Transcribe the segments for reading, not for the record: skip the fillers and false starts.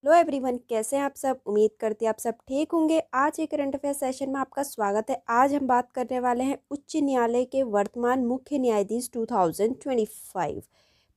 Hello everyone, कैसे हैं आप सब। उम्मीद करती हैं आप सब ठीक होंगे। आज एक करंट अफेयर सेशन में आपका स्वागत है। आज हम बात करने वाले हैं उच्च न्यायालय के वर्तमान मुख्य न्यायाधीश 2025,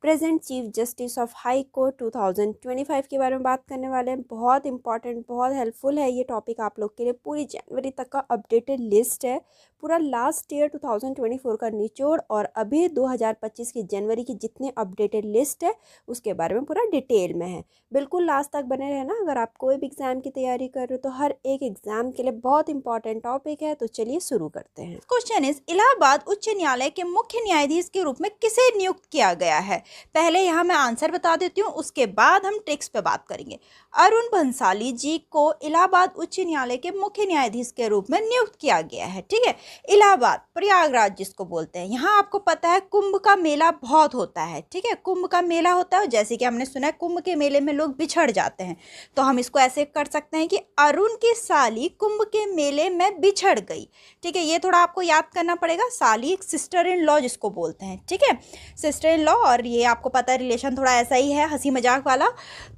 present chief justice of high court 2025 के बारे में बात करने वाले हैं। बहुत इंपॉर्टेंट, बहुत हेल्पफुल है ये टॉपिक आप लोग के लिए। पूरी जनवरी तक का अपडेटेड लिस्ट है, पूरा लास्ट ईयर 2024 का निचोड़ और अभी 2025 की जनवरी की जितने अपडेटेड लिस्ट है उसके बारे में पूरा डिटेल में है। बिल्कुल लास्ट तक बने रहना। अगर आप कोई भी एग्जाम की तैयारी कर रहे हो तो हर एक एग्जाम के लिए बहुत इंपॉर्टेंट टॉपिक है। तो चलिए शुरू करते हैं। क्वेश्चन इज, इलाहाबाद उच्च न्यायालय के मुख्य न्यायाधीश के रूप में किसे नियुक्त किया गया है। पहले यहाँ मैं आंसर बता देती हूँ, उसके बाद हम ट्रिक्स पे बात करेंगे। अरुण भंसाली जी को इलाहाबाद उच्च न्यायालय के मुख्य न्यायाधीश के रूप में नियुक्त किया गया है। ठीक है, इलाहाबाद प्रयागराज जिसको बोलते हैं, यहाँ आपको पता है कुंभ का मेला बहुत होता है। ठीक है, कुंभ का मेला होता है, जैसे कि हमने सुना है कुंभ के मेले में लोग बिछड़ जाते हैं, तो हम इसको ऐसे कर सकते हैं कि अरुण की साली कुंभ के मेले में बिछड़ गई। ठीक है, ये थोड़ा आपको याद करना पड़ेगा। साली एक सिस्टर इन लॉ जिसको बोलते हैं। ठीक है, सिस्टर इन लॉ, और ये आपको पता है रिलेशन थोड़ा ऐसा ही है, हंसी मजाक वाला।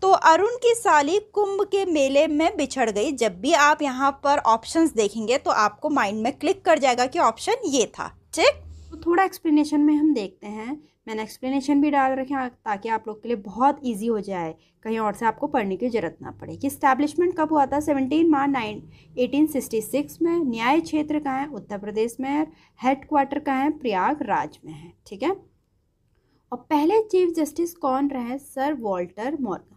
तो अरुण की साली कुंभ के मेले में बिछड़ गई। जब भी आप यहाँ पर ऑप्शंस देखेंगे तो आपको माइंड में क्लिक कर जाएगा कि ऑप्शन ये था। ठीक, तो थोड़ा एक्सप्लेनेशन में हम देखते हैं। मैंने एक्सप्लेनेशन भी डाल रखे हैं ताकि आप लोग के लिए बहुत इजी हो जाए, कहीं और से आपको पढ़ने की जरूरत ना पड़े। कि इस्टेब्लिशमेंट कब हुआ था? 17 मार्च 1866 में। न्याय क्षेत्र कहाँ है? उत्तर प्रदेश में है। हेड क्वार्टर कहाँ है? प्रयागराज में है। ठीक है, और पहले चीफ जस्टिस कौन रहे? Sir Walter Morgan.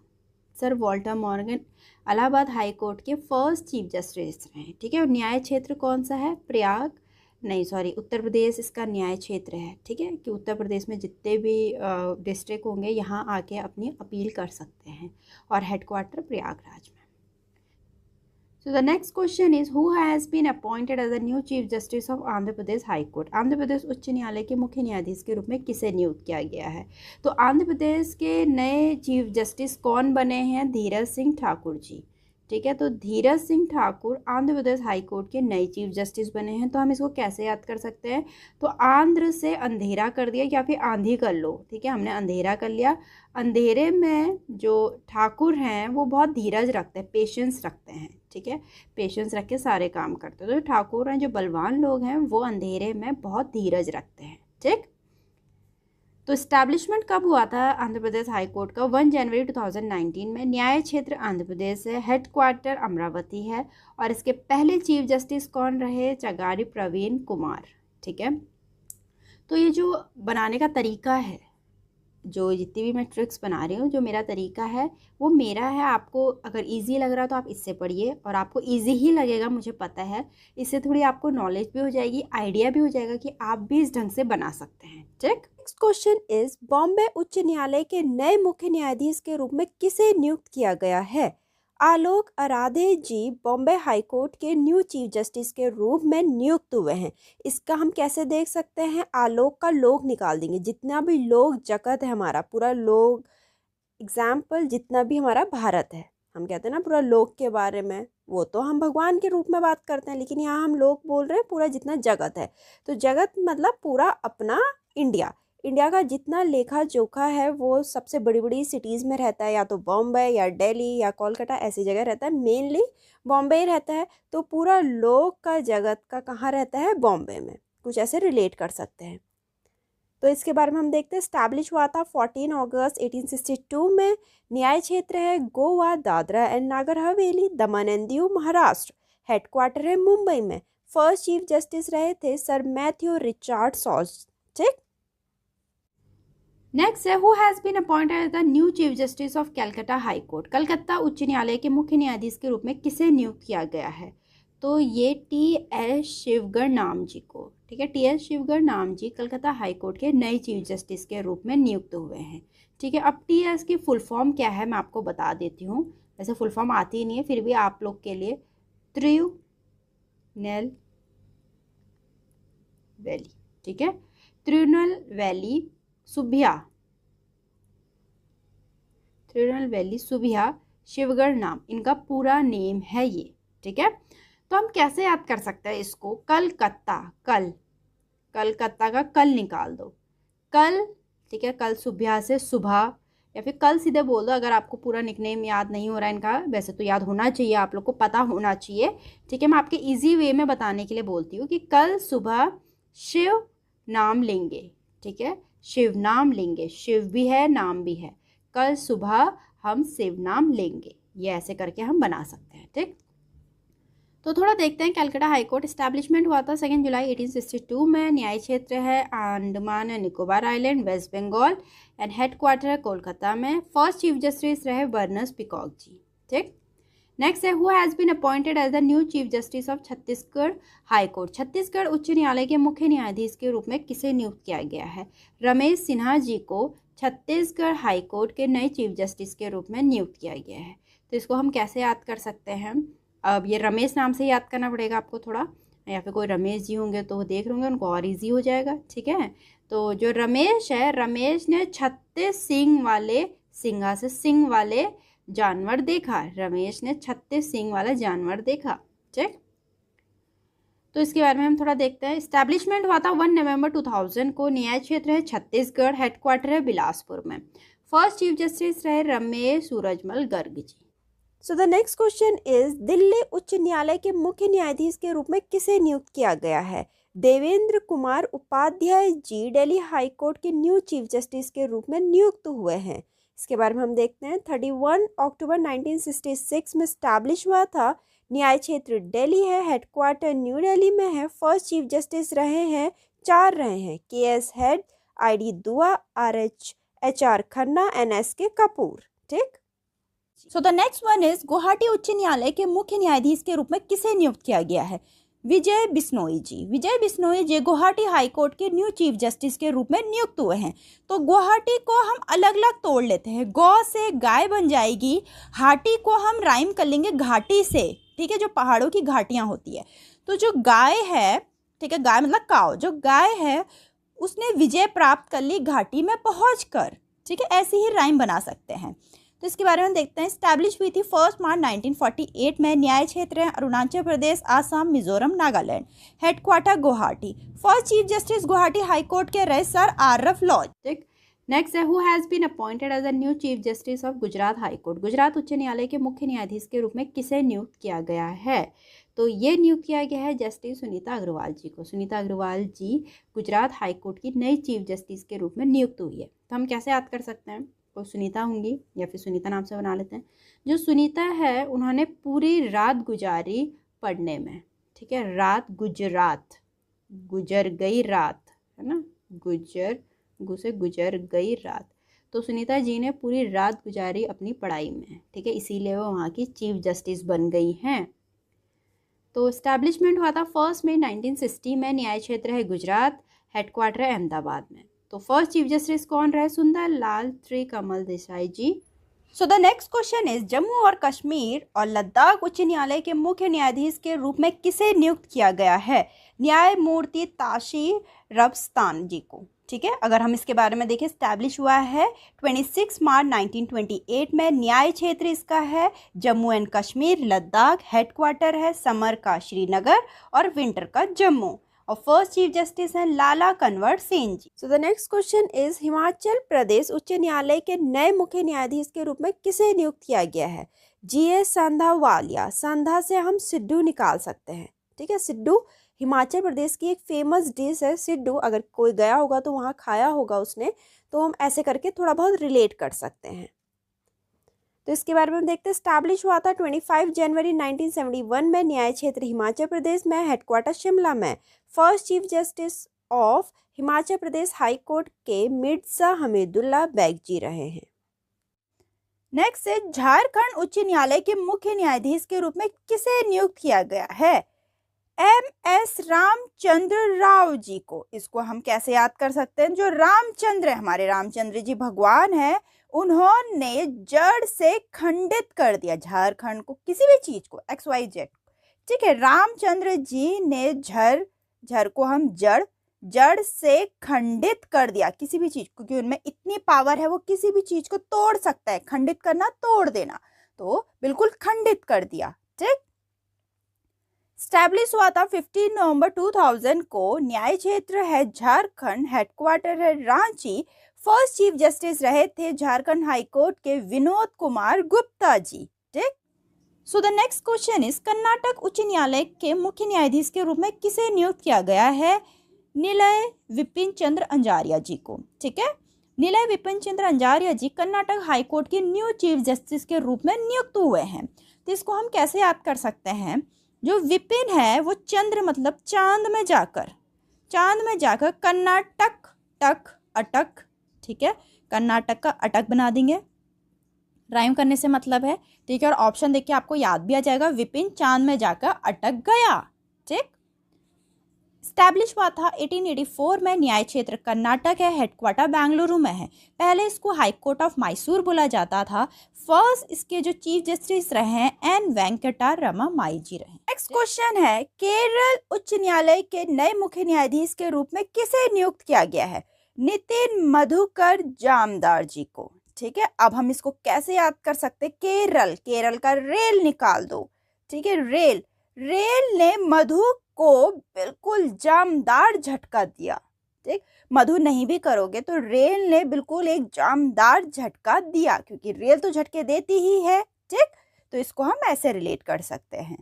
Sir Walter Morgan Allahabad high court के फर्स्ट चीफ जस्टिस रहे। ठीक है, और न्याय क्षेत्र कौन सा है? उत्तर प्रदेश इसका न्याय क्षेत्र है। ठीक है, कि उत्तर प्रदेश में जितने भी डिस्ट्रिक्ट होंगे यहाँ आके अपनी अपील कर सकते हैं, और हेडक्वार्टर प्रयागराज में। So the next question is, who has been appointed as the new Chief Justice of Andhra Pradesh high court? Andhra Pradesh उच्च न्यायालय के मुख्य न्यायाधीश के रूप में किसे नियुक्त किया गया है? तो आंध्र प्रदेश के नए चीफ जस्टिस कौन बने हैं? धीरज सिंह ठाकुर जी। ठीक है, तो धीरज सिंह ठाकुर आंध्र प्रदेश हाई कोर्ट के नए चीफ जस्टिस बने हैं। तो हम इसको कैसे याद कर सकते हैं? तो आंध्र से अंधेरा कर दिया, या फिर आंधी कर लो। ठीक है, हमने अंधेरा कर लिया। अंधेरे में जो ठाकुर हैं वो बहुत धीरज रखते हैं, पेशेंस रखते हैं। ठीक है, पेशेंस रख के सारे काम करते हैं। तो ठाकुर हैं, जो बलवान लोग हैं, वो अंधेरे में बहुत धीरज रखते हैं। ठीक, तो इस्टेब्लिशमेंट कब हुआ था आंध्र प्रदेश हाई कोर्ट का? 1 जनवरी 2019 में। न्याय क्षेत्र आंध्र प्रदेश है। हेड क्वार्टर अमरावती है। और इसके पहले चीफ जस्टिस कौन रहे? चगारी प्रवीण कुमार। ठीक है, तो ये जो बनाने का तरीका है, जो जितनी भी मैं ट्रिक्स बना रही हूँ, जो मेरा तरीका है वो मेरा है। आपको अगर इजी लग रहा तो आप इससे पढ़िए, और आपको इजी ही लगेगा, मुझे पता है। इससे थोड़ी आपको नॉलेज भी हो जाएगी, आइडिया भी हो जाएगा कि आप भी इस ढंग से बना सकते हैं। ठीक, नेक्स्ट क्वेश्चन इज, बॉम्बे उच्च न्यायालय के नए मुख्य न्यायाधीश के रूप में किसे नियुक्त किया गया है? आलोक आराधे जी बॉम्बे हाई कोर्ट के न्यू चीफ जस्टिस के रूप में नियुक्त हुए हैं। इसका हम कैसे देख सकते हैं? आलोक का लोग निकाल देंगे, जितना भी लोग जगत है, हमारा पूरा लोग, एग्जाम्पल जितना भी हमारा भारत है, हम कहते हैं ना पूरा लोग के बारे में, वो तो हम भगवान के रूप में बात करते हैं, लेकिन यहाँ हम लोग बोल रहे हैं पूरा जितना जगत है। तो जगत मतलब पूरा अपना इंडिया। इंडिया का जितना लेखा जोखा है वो सबसे बड़ी बड़ी सिटीज़ में रहता है, या तो बॉम्बे या दिल्ली या कोलकाता, ऐसी जगह रहता है। मेनली बॉम्बे ही रहता है। तो पूरा लोग का, जगत का कहाँ रहता है? बॉम्बे में। कुछ ऐसे रिलेट कर सकते हैं। तो इसके बारे में हम देखते हैं। स्टैब्लिश हुआ था 14 अगस्त 1862 में। न्याय क्षेत्र है Goa, Dadra and Nagar Haveli, Daman and Diu, Maharashtra. Headquarter है मुंबई में। फर्स्ट चीफ जस्टिस रहे थे सर मैथ्यू रिचर्ड सॉज। ठीक, नेक्स्ट है, who has been appointed as the new chief justice of Calcutta high court? Calcutta उच्च न्यायालय के मुख्य न्यायाधीश के रूप में किसे नियुक्त किया गया है? तो ये टी.एस. शिवगढ़ नाम जी को। ठीक है, टी.एस. शिवगढ़ नाम जी कलकत्ता हाई कोर्ट के नए चीफ जस्टिस के रूप में नियुक्त हुए हैं। ठीक है, अब टी.एस. की फुल फॉर्म क्या है मैं आपको बता देती हूँ। वैसे फुल फॉर्म आती ही नहीं है, फिर भी आप लोग के लिए, त्रिनेल वैली। ठीक है, त्रिनेल वैली सुबिया, त्रिनेल वैली सुबिया शिवगढ़ नाम इनका पूरा नेम है ये। ठीक है, तो हम कैसे याद कर सकते हैं इसको? कलकत्ता, कलकत्ता का कल निकाल दो, कल। ठीक है, कल सुबह से सुबह, या फिर कल सीधे बोल दो। अगर आपको पूरा निकनेम याद नहीं हो रहा है इनका, वैसे तो याद होना चाहिए, आप लोग को पता होना चाहिए, ठीक है। मैं आपके इजी वे में बताने के लिए बोलती हूँ कि कल सुबह शिव नाम लेंगे, ठीक है। शिव नाम लेंगे, शिव भी है नाम भी है। कल सुबह हम शिव नाम लेंगे, ये ऐसे करके हम बना सकते हैं, ठीक। तो थोड़ा देखते हैं। कलकत्ता हाई कोर्ट इस्टेब्लिशमेंट हुआ था 2 जुलाई 1862 में। न्याय क्षेत्र है Andaman and Nicobar island, West Bengal, and headquarter है कोलकाता में। फर्स्ट चीफ जस्टिस रहे बर्नस पिकॉक जी, ठीक। नेक्स्ट है, who has been appointed as the new chief justice of Chhattisgarh high court. Chhattisgarh उच्च न्यायालय के मुख्य न्यायाधीश के रूप में किसे नियुक्त किया गया है? रमेश सिन्हा जी को छत्तीसगढ़ हाई कोर्ट के नए चीफ जस्टिस के रूप में नियुक्त किया गया है। तो इसको हम कैसे याद कर सकते हैं? अब ये रमेश नाम से याद करना पड़ेगा आपको थोड़ा, या फिर कोई रमेश जी होंगे तो वो देख होंगे, उनको और इजी हो जाएगा, ठीक है। तो जो रमेश है, रमेश ने 36 सींग वाले, सिंघा से सिंग वाले जानवर देखा। रमेश ने 36 सींग वाला जानवर देखा, ठीक। तो इसके बारे में हम थोड़ा देखते हैं। इस्टेब्लिशमेंट हुआ था 1 नवंबर 2000 को। न्याय क्षेत्र है छत्तीसगढ़, हेडक्वार्टर है बिलासपुर में। फर्स्ट चीफ जस्टिस रहे Ramesh Surajmal Garg ji. So the next question is, Delhi उच्च न्यायालय के मुख्य न्यायाधीश के रूप में किसे नियुक्त किया गया है? देवेंद्र कुमार उपाध्याय जी दिल्ली हाई कोर्ट के न्यू चीफ जस्टिस के रूप में नियुक्त हुए हैं। इसके बारे में हम देखते हैं। 31 अक्टूबर 1966 में स्टैब्लिश हुआ था। न्याय क्षेत्र दिल्ली है, हेडक्वार्टर न्यू दिल्ली में है। फर्स्ट चीफ जस्टिस रहे हैं 4 रहे हैं, KS हेड, ID दुआ, HR खन्ना, NSK कपूर, ठीक। सो the next one is, Guwahati उच्च न्यायालय के मुख्य न्यायाधीश के रूप में किसे नियुक्त किया गया है? विजय बिश्नोई जी। विजय बिश्नोई जी गुवाहाटी हाई कोर्ट के न्यू चीफ जस्टिस के रूप में नियुक्त हुए हैं। तो गुवाहाटी को हम अलग अलग तोड़ लेते हैं। गौ से गाय बन जाएगी, हाटी को हम राइम कर लेंगे घाटी से, ठीक है, जो पहाड़ों की घाटियां होती है। तो जो गाय है, ठीक है, गाय मतलब काव, जो गाय है उसने विजय प्राप्त कर ली घाटी में पहुंचकर, ठीक है, ऐसे ही राइम बना सकते हैं। तो इसके बारे में देखते हैं। स्टैब्लिश हुई थी 1 मार्च 1948 में। न्याय क्षेत्र है Arunachal Pradesh, Assam, Mizoram, Nagaland. Headquarter Guwahati. First chief justice Guwahati high court के रहे सर RF लॉज, ठीक। नेक्स्ट है, who has been appointed as the new chief justice of Gujarat high court. Gujarat उच्च न्यायालय के मुख्य न्यायाधीश के रूप में किसे नियुक्त किया गया है? तो ये नियुक्त किया गया है जस्टिस सुनीता अग्रवाल जी को। सुनीता अग्रवाल जी गुजरात हाई कोर्ट की नई चीफ जस्टिस के रूप में नियुक्त हुई है। तो हम कैसे याद कर सकते हैं? कोई सुनीता होंगी या फिर सुनीता नाम से बना लेते हैं। जो सुनीता है उन्होंने पूरी रात गुजारी पढ़ने में, ठीक है। रात गुजरात, गुजर गई रात, है ना, गुजर गई रात। तो सुनीता जी ने पूरी रात गुजारी अपनी पढ़ाई में, ठीक है, इसीलिए वो वहाँ की चीफ जस्टिस बन गई हैं। तो इस्टेब्लिशमेंट हुआ था 1 मई 1960 में। न्याय क्षेत्र है गुजरात, हेडक्वार्टर है अहमदाबाद में। तो फर्स्ट चीफ जस्टिस कौन रहे? Sunder Lal Trikamlal Desai ji. So the next question is, Jammu और कश्मीर और लद्दाख उच्च न्यायालय के मुख्य न्यायाधीश के रूप में किसे नियुक्त किया गया है? न्यायमूर्ति ताशी रब्स्तान जी को, ठीक है। अगर हम इसके बारे में देखें, स्टैब्लिश हुआ है 26 मार्च 1928 में। न्याय क्षेत्र इसका है जम्मू एंड कश्मीर, लद्दाख, हेडक्वार्टर है समर का श्रीनगर और विंटर का जम्मू। और फर्स्ट चीफ जस्टिस हैं Lala Kanwar Sen ji. So the next question is, Himachal Pradesh उच्च न्यायालय के नए मुख्य न्यायाधीश के रूप में किसे नियुक्त किया गया है? GS सांधावालिया। सांधा से हम सिड्डू निकाल सकते हैं, ठीक है। सिड्डू हिमाचल प्रदेश की एक फेमस डिश है सिड्डू। अगर कोई गया होगा तो वहाँ खाया होगा उसने, तो हम ऐसे करके थोड़ा बहुत रिलेट कर सकते हैं। तो इसके बारे में देखते हैं। स्टैब्लिश हुआ था 25 जनवरी 1971 में। न्याय क्षेत्र हिमाचल प्रदेश में, हेडक्वार्टर शिमला में। First chief justice of Himachal Pradesh high court के मिर्जा हमीदुल्ला बैग जी रहे हैं। नेक्स्ट है, झारखंड उच्च न्यायालय के मुख्य न्यायाधीश के रूप में किसे नियुक्त किया गया है? MS रामचंद्र राव जी को। इसको हम कैसे याद कर सकते हैं? जो रामचंद्र है, हमारे रामचंद्र जी भगवान है, उन्होंने जड़ से खंडित कर दिया झारखंड को, किसी भी चीज को, XYZ, ठीक है। रामचंद्र जी ने जड़ को हम जड़ से खंडित कर दिया किसी भी चीज को, क्योंकि उनमें इतनी पावर है, वो किसी भी चीज को तोड़ सकता है। खंडित करना, तोड़ देना, तो बिल्कुल खंडित कर दिया, ठीक। स्टैब्लिश हुआ था 15 नवंबर 2000 को। न्याय क्षेत्र है झारखंड, हेडक्वार्टर है रांची। फर्स्ट चीफ जस्टिस रहे थे झारखंड हाई कोर्ट के विनोद कुमार गुप्ता जी। ठीक। सो the next question is Karnataka उच्च न्यायालय के मुख्य न्यायाधीश के रूप में किसे नियुक्त किया गया है? नीलय विपिन चंद्र अंजारिया जी को। ठीक है, नीलय विपिन चंद्र अंजारिया जी कर्नाटक हाई कोर्ट के न्यू चीफ जस्टिस के रूप में नियुक्त हुए हैं। तो इसको हम कैसे याद कर सकते हैं? जो विपिन है वो चंद्र मतलब चांद में जाकर कर्नाटक टक अटक। ठीक है, कर्नाटक का अटक बना देंगे, राइम करने से मतलब है। ठीक है, और ऑप्शन देख के आपको याद भी आ जाएगा, विपिन चांद में जाकर अटक गया। ठीक। स्टैब्लिश हुआ था 1884 में, न्याय क्षेत्र कर्नाटक है, हेडक्वार्टर बेंगलुरु में है। पहले इसको हाई कोर्ट ऑफ मैसूर बोला जाता था। फर्स्ट इसके जो चीफ जस्टिस रहे हैं एन वेंकटा रमामाई जी रहे। नेक्स्ट क्वेश्चन है, केरल उच्च न्यायालय के नए मुख्य न्यायाधीश के रूप में किसे नियुक्त किया गया है? नितिन मधुकर जामदार जी को। ठीक है, अब हम इसको कैसे याद कर सकते? केरल का रेल निकाल दो। ठीक है, रेल ने मधु को बिल्कुल जामदार झटका दिया। ठीक, मधु नहीं भी करोगे तो रेल ने बिल्कुल एक जामदार झटका दिया, क्योंकि रेल तो झटके देती ही है। ठीक, तो इसको हम ऐसे रिलेट कर सकते हैं।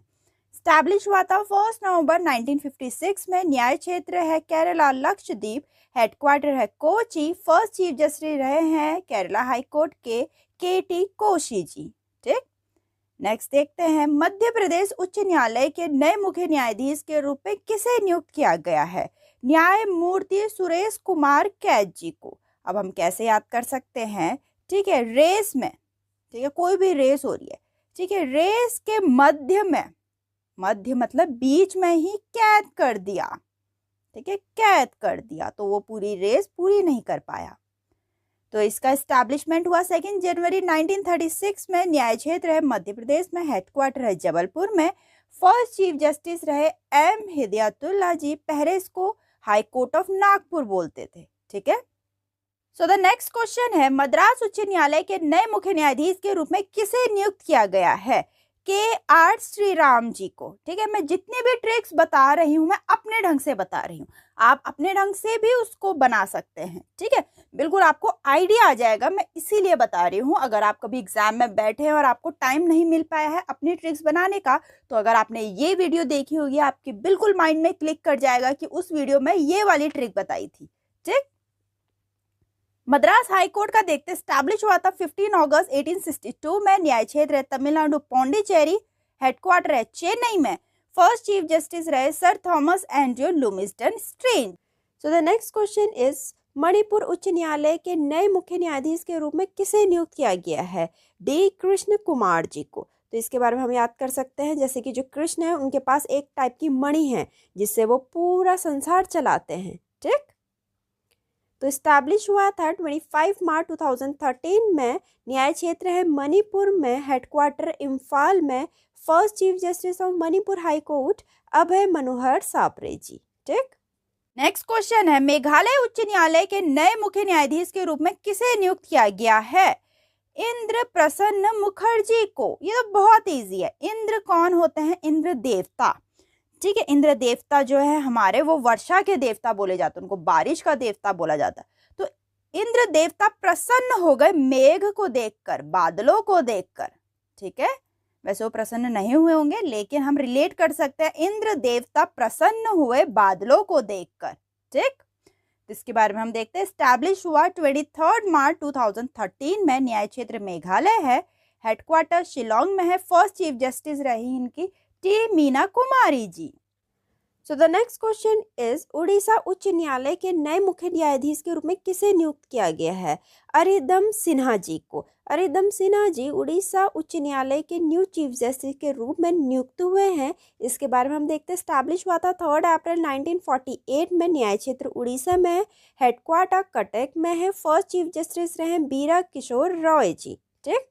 स्टैब्लिश हुआ था 1 नवंबर 1956 में, न्याय क्षेत्र है केरला लक्षद्वीप, हेडक्वार्टर है कोची। फर्स्ट चीफ जस्टिस रहे हैं केरला हाई कोर्ट के टी कोशी जी। ठीक। नेक्स्ट देखते हैं, मध्य प्रदेश उच्च न्यायालय के नए मुख्य न्यायाधीश के रूप में किसे नियुक्त किया गया है? न्यायमूर्ति सुरेश कुमार कैद जी को। अब हम कैसे याद कर सकते हैं? ठीक है, रेस में, ठीक है, कोई भी रेस हो रही है, ठीक है, रेस के मध्य मतलब बीच में ही कैद कर दिया। ठीक है, कैद कर दिया तो वो पूरी रेस पूरी नहीं कर पाया। तो इसका एस्टैब्लिशमेंट हुआ 2 जनवरी 1936 में, न्याय क्षेत्र है मध्य प्रदेश में, हेडक्वार्टर है जबलपुर में। फर्स्ट चीफ जस्टिस रहे एम हिदायतुल्लाह जी, पहले इसको हाई कोर्ट ऑफ नागपुर बोलते थे। ठीक है, सो द नेक्स्ट क्वेश्चन है, मद्रास उच्च न्यायालय के नए मुख्य न्यायाधीश के रूप में किसे नियुक्त किया गया है? के आर श्रीराम जी को। ठीक है, मैं जितने भी ट्रिक्स बता रही हूँ मैं अपने ढंग से बता रही हूँ, आप अपने ढंग से भी उसको बना सकते हैं। ठीक है, बिल्कुल आपको आइडिया आ जाएगा, मैं इसीलिए बता रही हूँ। अगर आप कभी एग्जाम में बैठे हैं और आपको टाइम नहीं मिल पाया है अपनी ट्रिक्स बनाने का, तो अगर आपने ये वीडियो देखी होगी आपके बिल्कुल माइंड में क्लिक कर जाएगा कि उस वीडियो में ये वाली ट्रिक बताई थी। ठीक, मद्रास हाई कोर्ट का देखते स्टैब्लिश हुआ था 15 अगस्त 1862 में, न्याय क्षेत्र है तमिलनाडु पौंडीचेरी, हेडक्वार्टर है चेन्नई में। फर्स्ट चीफ जस्टिस रहे sir Thomas Andrew Lumisden Strange. So the next question is, Manipur उच्च न्यायालय के नए मुख्य न्यायाधीश के रूप में किसे नियुक्त किया गया है? डी कृष्ण कुमार जी को। तो इसके बारे में हम याद कर सकते हैं, जैसे कि जो कृष्ण है उनके पास एक टाइप की मणि है जिससे वो पूरा संसार चलाते हैं। ठीक, तो इस्टेब्लिश हुआ था 25 मार्च 2013 में, न्याय क्षेत्र है मणिपुर में, हेडक्वार्टर इम्फाल में। First chief justice of Manipur high court Abhay Manohar Sapre ji. ठीक, नेक्स्ट क्वेश्चन है, मेघालय उच्च न्यायालय के नए मुख्य न्यायाधीश के रूप में किसे नियुक्त किया गया है? इंद्र प्रसन्न मुखर्जी को। ये तो बहुत इजी है। इंद्र कौन होते हैं? इंद्र देवता। ठीक है, इंद्र देवता जो है हमारे वो वर्षा के देवता बोले जाते हैं, उनको बारिश का देवता बोला जाता है। तो इंद्र देवता प्रसन्न हो गए मेघ को देखकर, बादलों को देखकर। ठीक है, वैसे वो प्रसन्न नहीं हुए होंगे लेकिन हम रिलेट कर सकते हैं, इंद्र देवता प्रसन्न हुए बादलों को देखकर। ठीक, इसके बारे में हम देखते हैं। स्टैब्लिश हुआ 23 मार्च 2013 में, न्याय क्षेत्र मेघालय है, हेडक्वार्टर शिलोंग में है। फर्स्ट चीफ जस्टिस रही इनकी T Meena Kumari ji. So the next question is, Orissa उच्च न्यायालय के नए मुख्य न्यायाधीश के रूप में किसे नियुक्त किया गया है? अरिदम सिन्हा जी को। अरिदम सिन्हा जी उड़ीसा उच्च न्यायालय के न्यू चीफ जस्टिस के रूप में नियुक्त हुए हैं। इसके बारे में हम देखते हैं। स्टैब्लिश हुआ था 3 अप्रैल 1948 में, न्याय क्षेत्र उड़ीसा में है, हेडक्वार्टर कटक में है। फर्स्ट चीफ जस्टिस रहे बीरा किशोर रॉय जी। ठीक,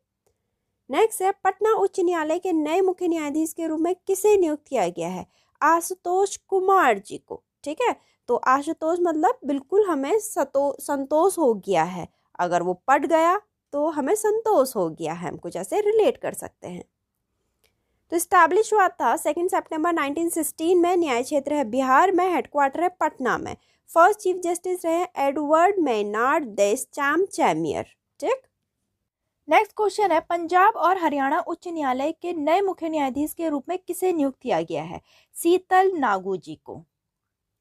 नेक्स्ट है, पटना उच्च न्यायालय के नए मुख्य न्यायाधीश के रूप में किसे नियुक्त किया गया है? आशुतोष कुमार जी को। ठीक है, तो आशुतोष मतलब बिल्कुल हमें संतोष हो गया है, अगर वो पट गया तो हमें संतोष हो गया है, हम कुछ ऐसे रिलेट कर सकते हैं। तो इस्टेब्लिश हुआ था 2 सितंबर 1916 में, न्याय क्षेत्र है बिहार में, हेडक्वार्टर है पटना में। फर्स्ट चीफ जस्टिस रहे एडवर्ड मेनार्ड देशचाम-चैमियर। ठीक, नेक्स्ट क्वेश्चन है, पंजाब और हरियाणा उच्च न्यायालय के नए मुख्य न्यायाधीश के रूप में किसे नियुक्त किया गया है? शीतल नागू जी को।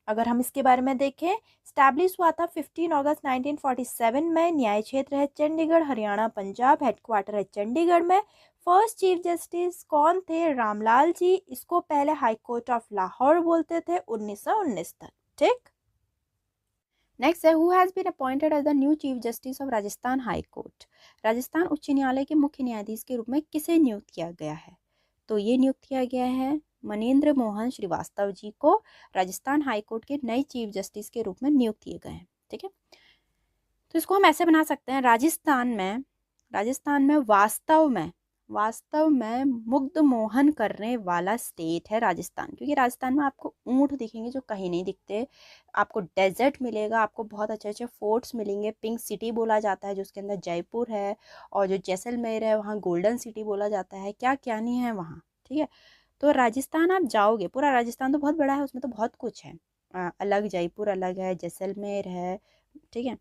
अगर हम इसके बारे में देखें, स्टैब्लिश हुआ था 15 अगस्त 1947 में। न्याय क्षेत्र है चंडीगढ़, हरियाणा, पंजाब। हेडक्वार्टर है चंडीगढ़ में। फर्स्ट चीफ जस्टिस कौन थे? रामलाल जी। इसको पहले हाई कोर्ट ऑफ लाहौर बोलते थे 1919 तक। ठीक, नेक्स्ट है, who has been appointed as the new chief justice of Rajasthan high court? Rajasthan उच्च न्यायालय के मुख्य न्यायाधीश के रूप में किसे नियुक्त किया गया है? तो ये नियुक्त किया गया है मनेंद्र मोहन श्रीवास्तव जी को राजस्थान हाई कोर्ट के नए चीफ जस्टिस के रूप में नियुक्त किए गए हैं। ठीक है, तो इसको हम ऐसे बना सकते हैं, राजस्थान में वास्तव में मुग्ध मोहन करने वाला स्टेट है राजस्थान, क्योंकि राजस्थान में आपको ऊंट दिखेंगे जो कहीं नहीं दिखते, आपको डेजर्ट मिलेगा, आपको बहुत अच्छे अच्छे फोर्ट्स मिलेंगे। पिंक सिटी बोला जाता है जो उसके अंदर जयपुर है, और जो जैसलमेर है वहाँ गोल्डन सिटी बोला जाता है। क्या क्या नहीं है वहाँ। ठीक है, तो राजस्थान आप जाओगे, पूरा राजस्थान तो बहुत बड़ा है, उसमें तो बहुत कुछ है। अलग जयपुर अलग है, जैसलमेर है। ठीक है,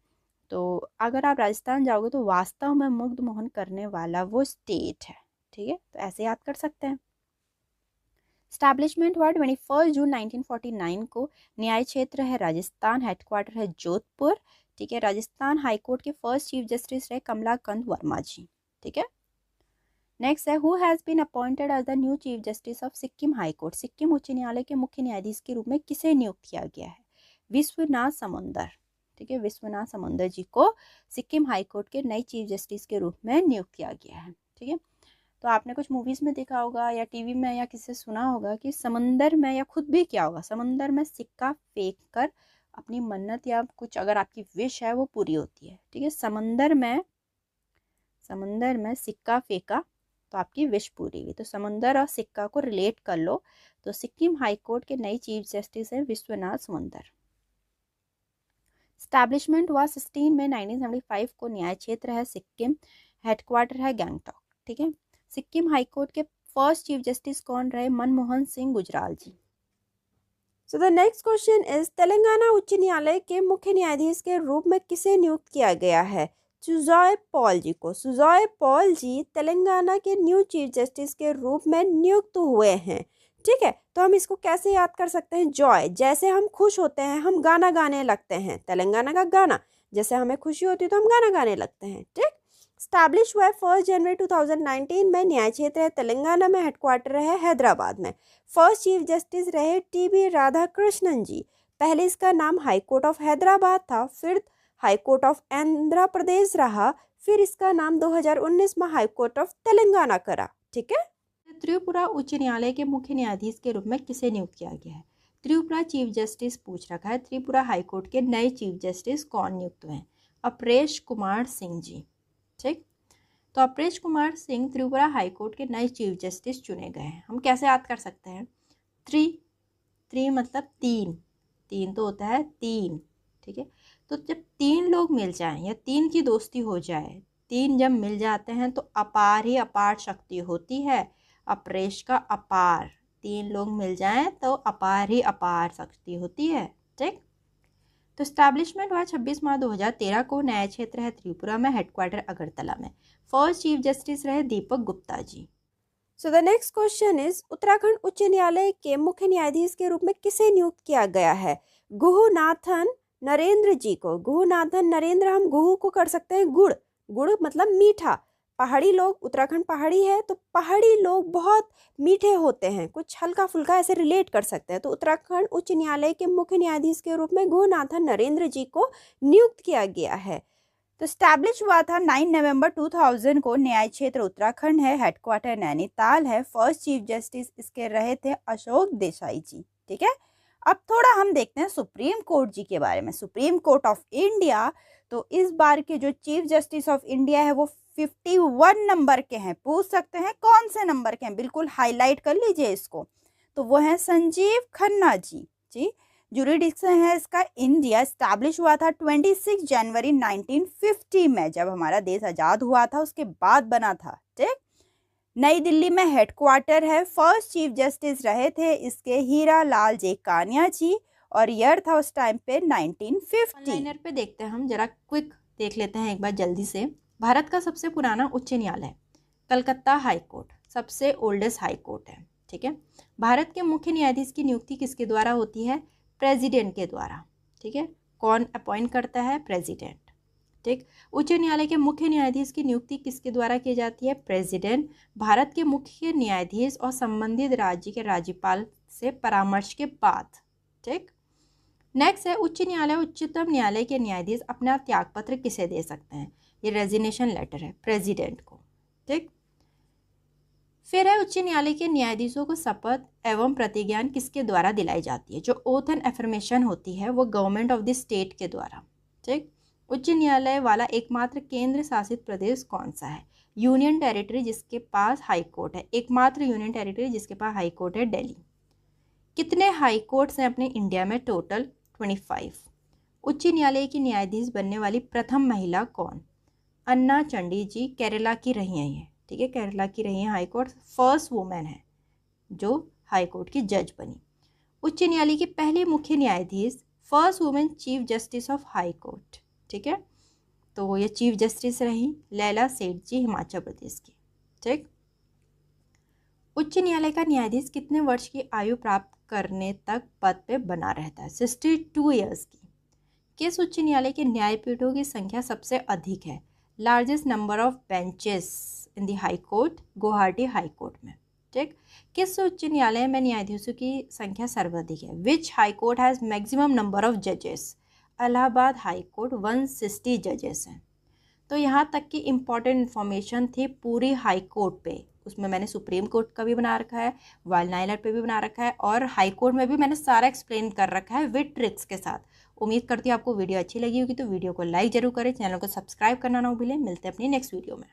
तो अगर आप राजस्थान जाओगे तो वास्तव में मुग्ध मोहन करने वाला वो स्टेट है। ठीक है, तो ऐसे याद कर सकते हैं। स्टैब्लिशमेंट हुआ 21 जून 1949 को। न्याय क्षेत्र है राजस्थान। हेडक्वार्टर है जोधपुर। ठीक है, राजस्थान हाईकोर्ट के फर्स्ट चीफ जस्टिस रहे कमलाकांत वर्मा जी। ठीक है, नेक्स्ट है, who has been appointed as the new chief justice of Sikkim high court? Sikkim उच्च न्यायालय के मुख्य न्यायाधीश के रूप में किसे नियुक्त किया गया है? विश्वनाथ समंदर। ठीक है, विश्वनाथ समंदर जी को सिक्किम हाई कोर्ट के नए चीफ जस्टिस के रूप में नियुक्त किया गया है। ठीक है, तो आपने कुछ मूवीज़ में देखा होगा या टीवी में या किसी से सुना होगा कि समंदर में, या खुद भी क्या होगा, समंदर में सिक्का फेंक कर अपनी मन्नत या कुछ अगर आपकी विश है वो पूरी होती है। ठीक है, समंदर में सिक्का फेंका तो आपकी विश पूरी हुई। तो समंदर और सिक्का को रिलेट कर लो, तो सिक्किम हाई कोर्ट के नए चीफ जस्टिस है विश्वनाथ समंदर। स्टैब्लिशमेंट हुआ 16 मई 1975 को। न्याय क्षेत्र है सिक्किम। हेडक्वार्टर है गैंगटॉक। ठीक है, सिक्किम हाई कोर्ट के फर्स्ट चीफ जस्टिस कौन रहे? Manmohan Singh Gujral ji. So the next question is, Telangana उच्च न्यायालय के मुख्य न्यायाधीश के रूप में किसे नियुक्त किया गया है? सुजॉय पॉल जी को। सुजॉय पॉल जी तेलंगाना के न्यू चीफ जस्टिस के रूप में नियुक्त हुए हैं। ठीक है, तो हम इसको कैसे याद कर सकते हैं? जॉय, जैसे हम खुश होते हैं हम गाना गाने लगते हैं, तेलंगाना का गाना। जैसे हमें खुशी होती है तो हम गाना गाने लगते हैं। ठीक, स्टैब्लिश हुआ है 1 जनवरी 2019 में। न्याय क्षेत्र है तेलंगाना में। हेडक्वार्टर है हैदराबाद में। फर्स्ट चीफ जस्टिस रहे टी.बी. राधाकृष्णन जी। पहले इसका नाम हाई कोर्ट ऑफ हैदराबाद था, फिर high court of Andhra Pradesh रहा, फिर इसका नाम 2019 में हाई कोर्ट ऑफ तेलंगाना करा। ठीक है, त्रिपुरा उच्च न्यायालय के मुख्य न्यायाधीश के रूप में किसे नियुक्त किया गया है? त्रिपुरा चीफ जस्टिस पूछ रखा है। त्रिपुरा हाईकोर्ट के नए चीफ जस्टिस कौन नियुक्त हुए हैं? अपरेश कुमार सिंह जी। ठीक, तो अपरेश कुमार सिंह त्रिपुरा हाईकोर्ट के नए चीफ जस्टिस चुने गए हैं। हम कैसे याद कर सकते हैं? त्रि मतलब तीन तो होता है तीन। ठीक है, तो जब तीन लोग मिल जाएं या तीन की दोस्ती हो जाए, तीन जब मिल जाते हैं तो अपार ही अपार शक्ति होती है। अपरेश का अपार, तीन लोग मिल जाएं तो अपार ही अपार शक्ति होती है। ठीक, तो स्टैब्लिशमेंट हुआ 26 मार्च 2013 को। न्याय क्षेत्र है त्रिपुरा में। हेडक्वार्टर अगरतला में। फर्स्ट चीफ जस्टिस रहे Deepak Gupta ji. So the next question is, Uttarakhand उच्च न्यायालय के मुख्य न्यायाधीश के रूप में किसे नियुक्त किया गया है? गुहुनाथन नरेंद्र जी को। गुहुनाथन नरेंद्र, हम गुहू को कर सकते हैं गुड़। गुड़ मतलब मीठा। पहाड़ी लोग, उत्तराखंड पहाड़ी है तो पहाड़ी लोग बहुत मीठे होते हैं, कुछ हल्का फुल्का ऐसे रिलेट कर सकते हैं। तो उत्तराखंड उच्च न्यायालय के मुख्य न्यायाधीश के रूप में गुहुनाथन नरेंद्र जी को नियुक्त किया गया है। तो स्टैब्लिश हुआ था 9 नवंबर 2000 को। न्याय क्षेत्र उत्तराखंड है। हेडक्वार्टर नैनीताल है। फर्स्ट चीफ जस्टिस इसके रहे थे अशोक देसाई जी। ठीक है, अब थोड़ा हम देखते हैं सुप्रीम कोर्ट जी के बारे में। सुप्रीम कोर्ट ऑफ इंडिया, तो इस बार के जो चीफ जस्टिस ऑफ इंडिया है वो 51 नंबर के हैं। पूछ सकते हैं कौन से नंबर के हैं, बिल्कुल हाईलाइट कर लीजिए इसको। तो वो है संजीव खन्ना जी। जुरिडिक्शन है इसका इंडिया। स्टैब्लिश हुआ था 26 जनवरी 1950 में, जब हमारा देश आज़ाद हुआ था उसके बाद बना था। ठीक, नई दिल्ली में हेडक्वार्टर है। फर्स्ट चीफ जस्टिस रहे थे इसके हीरा लाल जे कानिया जी, और ईयर था उस टाइम पे 1950। लाइनर पे देखते हैं, हम जरा क्विक देख लेते हैं एक बार जल्दी से। भारत का सबसे पुराना उच्च न्यायालय कलकत्ता हाई कोर्ट सबसे ओल्डेस्ट हाई कोर्ट है। ठीक है। भारत के मुख्य न्यायाधीश की नियुक्ति किसके द्वारा होती है? प्रेसिडेंट के द्वारा। ठीक है। कौन अपॉइंट करता है? प्रेसिडेंट। ठीक। उच्च न्यायालय के मुख्य न्यायाधीश की नियुक्ति किसके द्वारा की जाती है? प्रेसिडेंट। भारत के मुख्य न्यायाधीश और संबंधित राज्य के राज्यपाल से परामर्श के बाद। ठीक। नेक्स्ट है उच्च न्यायालय उच्चतम न्यायालय के न्यायाधीश अपना त्यागपत्र किसे दे सकते हैं? ये रेजिग्नेशन लेटर है, प्रेसिडेंट को। ठीक। फिर है उच्च न्यायालय के न्यायाधीशों को शपथ एवं प्रतिज्ञान किसके द्वारा दिलाई जाती है? जो ओथ एंड एफर्मेशन होती है वो गवर्नमेंट ऑफ द स्टेट के द्वारा। ठीक। उच्च न्यायालय वाला एकमात्र केंद्र शासित प्रदेश कौन सा है? यूनियन टेरिटरी जिसके पास हाई कोर्ट है। एकमात्र यूनियन टेरिटरी जिसके पास हाई कोर्ट है, दिल्ली। कितने हाई कोर्ट्स हैं अपने इंडिया में? टोटल 25। उच्च न्यायालय की न्यायाधीश बनने वाली प्रथम महिला कौन? अन्ना चंडी जी, केरला की रही हैं ये। ठीक है, केरला की रही हैं हाई कोर्ट, फर्स्ट वुमेन है जो हाई कोर्ट की जज बनी। उच्च न्यायालय की पहली मुख्य न्यायाधीश, first women chief justice of high court. ठीक है, तो ये चीफ जस्टिस रही लैला सेठ जी, हिमाचल प्रदेश की। ठीक। उच्च न्यायालय का न्यायाधीश कितने वर्ष की आयु प्राप्त करने तक पद पे बना रहता है? 62 ईयर्स की। किस उच्च न्यायालय के न्यायपीठों की संख्या सबसे अधिक है? Largest number of benches in the high court, Guwahati high court में। ठीक। किस उच्च न्यायालय में न्यायाधीशों की संख्या सर्वाधिक है? Which high court has maximum number of जजेस? इलाहाबाद हाई कोर्ट 160 जजेस हैं। तो यहाँ तक की इम्पॉर्टेंट इन्फॉर्मेशन थी पूरी हाई कोर्ट पे। उसमें मैंने सुप्रीम कोर्ट का भी बना रखा है, वाइल्ड नाइलर पे भी बना रखा है, और हाई कोर्ट में भी मैंने सारा एक्सप्लेन कर रखा है विद ट्रिक्स के साथ। उम्मीद करती हूँ आपको वीडियो अच्छी लगी होगी, तो वीडियो को लाइक जरूर करें, चैनल को सब्सक्राइब करना ना भूलें। मिलते हैं अपनी नेक्स्ट वीडियो में।